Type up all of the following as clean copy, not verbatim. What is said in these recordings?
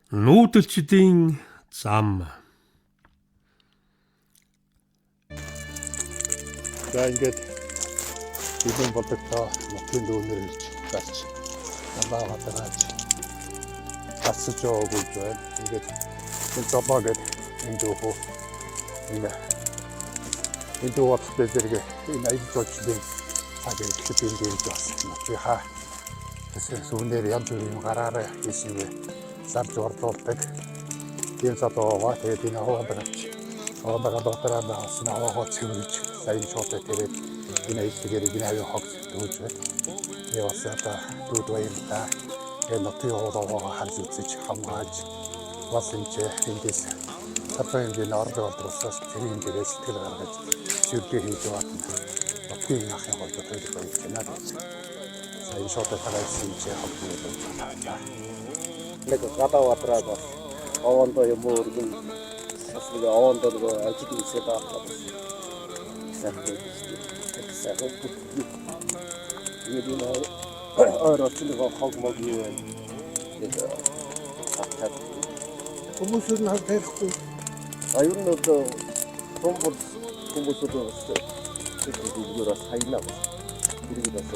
Нүүдэлчдийн зам. За ингээд бидний болдогтоо нутгийн дүүнэр ирж гарч Улаанбаатараач хасаж өгүүлж байна. Ингээд энэ жолоо гээд энэ дүүхүү энэ дүү бодохтой зэрэг энэ аяг жолчдын цаг ихэд энэ дэрж бас нутгийнхаа сүрнээр янз бүрийн гараараа хийсэн сарж орлуулдаг. Тийм задоогоо тэгээд энэ хаваадагаа дотороо бас наваа цэвэрж сайн шоутай тэгээд энэ аягаар гинавын хогц дүүж байна. Тэгээ бас одоо дүүд баярлаа. Энэ нутгийн хоолойгоо харж үзэж хамгаалж бас эндээс сартай хэмжээний орлого олдруулсаас тэрийн дээрээ сэтгэл гаргаж шүргээ хийж байна. Нутгийн ахын хоолой төлөв байна гэж. Сайн шоутай тагаасан чи хамгаалж байна. Нэг гадааватраа бас овондоо юм уу гин асыг овондоо нэг ажил хийсээ байгаа. Сайхан юм ороочлого хогмог юу вэ? Хүмүүсүүд нь харахгүй. Аюун нь одоо хүмүүсүүд тэгээд хайнаа. Тэрийг бас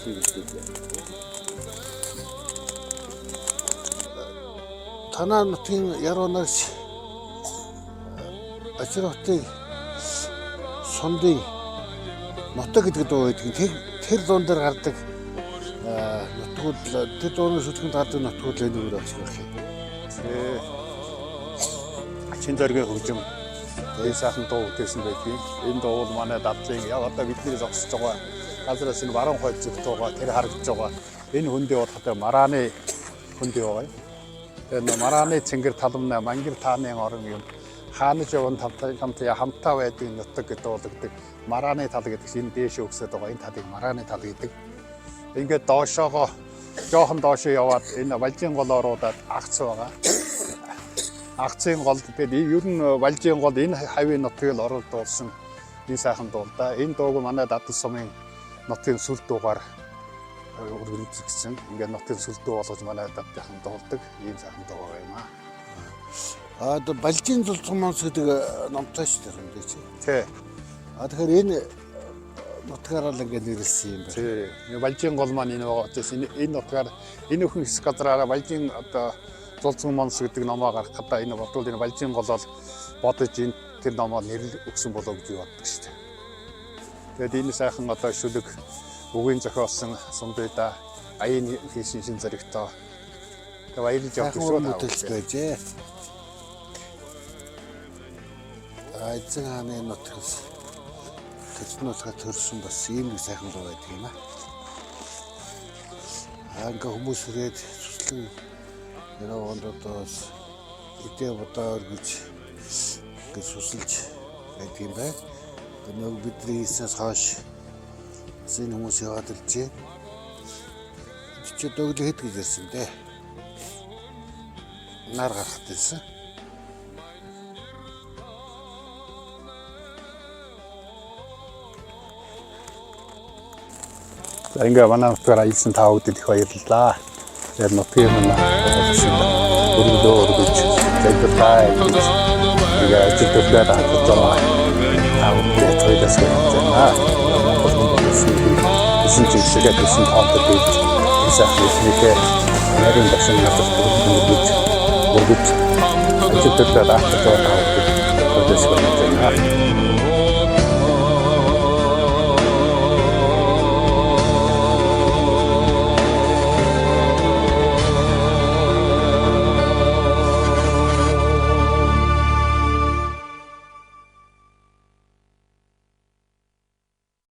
чиглэлтэй. Танаа нутгийн яруунааш Ачирхтын Сундын нутаг гэдэг дуу байдаг. Тэр дуун дээр гардаг нутгууд тэр дууны сүлхэнд гардаг нутгууд энэ өөр ашиглах юм. Чин зоргийн хөгжим энэ сайхан дуу үтээсэн байдгийг. Энэ дуу бол манай дадлын яг одоо бидний зогсож байгаа газраас энэ баруун хойд зүгт байгаа тэр харагдаж байгаа. Энэ хөндөө бодохтой марааны хөндөө байгаа. Энэ марааны цэнгэр талмна мангар тааны орон юм хаанаж явсан хамтаа байдаг нутаг гэдэг марааны тал гэдэг чинь дээш өгсөд байгаа энэ талыг марааны тал гэдэг. Ингээд доошоогоо жоохон доошоо яваад энэ Валжийн гол оруудад агц байгаа. Агцын гол тэгээд ер нь Валжийн гол энэ хавийн нутгийг оруулсан энэ сайхан дуу да. Энэ дууг манай Дадал сумын нутгийн сүл дуугаар өргөнцгсөн. Ингээд нутгийн сүл дуу болгож манай Дадалхан дуулдаг ийм сайхан дуу юм аа. Балжийн зулцсан монс гэдэг номтой шүү дээ чи. Тий. Тэгэхээр энэ нутгаараа л ингэ нэрлсэн юм байна. Тий. Балжийн гол маань энэ байгаа учраас энэ нутгаар энэ өхөн хэсэг газраараа Балжийн одоо зулцсан монс гэдэг номоо гаргах гэдэг энэ бодвол энэ Балжийн голол бодож энэ тэр номоо нэрлэл өгсөн болоо гэж боддог шүү дээ. Тэгээд энэ сайхан одоо шүлэг үгийн зохиолсон Сундыда аян хийсэн шин зэрэгтээ баярлж явах шүү дээ. Байжээ. Эзэн хааны нутгаас төчнөөсөө төрсөн бас ийм нэг сайхан дуу байдаг юм аа. Ингээ хүмүүс ирээд сүслэн явандуудаас идэ бодоор гэж сүсэлж байдаг юм байна. Нэг бидний хийснээс хойш зэн хүмүүс яваад иржээ. Чи дöглө хэд гэж ярьсан дээ. Нар гарахт байсан. За ингээ манай нутгаар аялсан та бүдэд их баярлалаа. Яг нутгийн манай өргөдөө өргөж зайлшгүй ингээ ажил төлөвлөд хатж байгаа. Та бүдэд хоёрос байна. Исэн чигсэгээ төсөн тоотод бийж сайхан ихнийхээ нарийн башин надад өргөж ажил төлөвлөд хатж байгаа. Өөрөөсөө байна.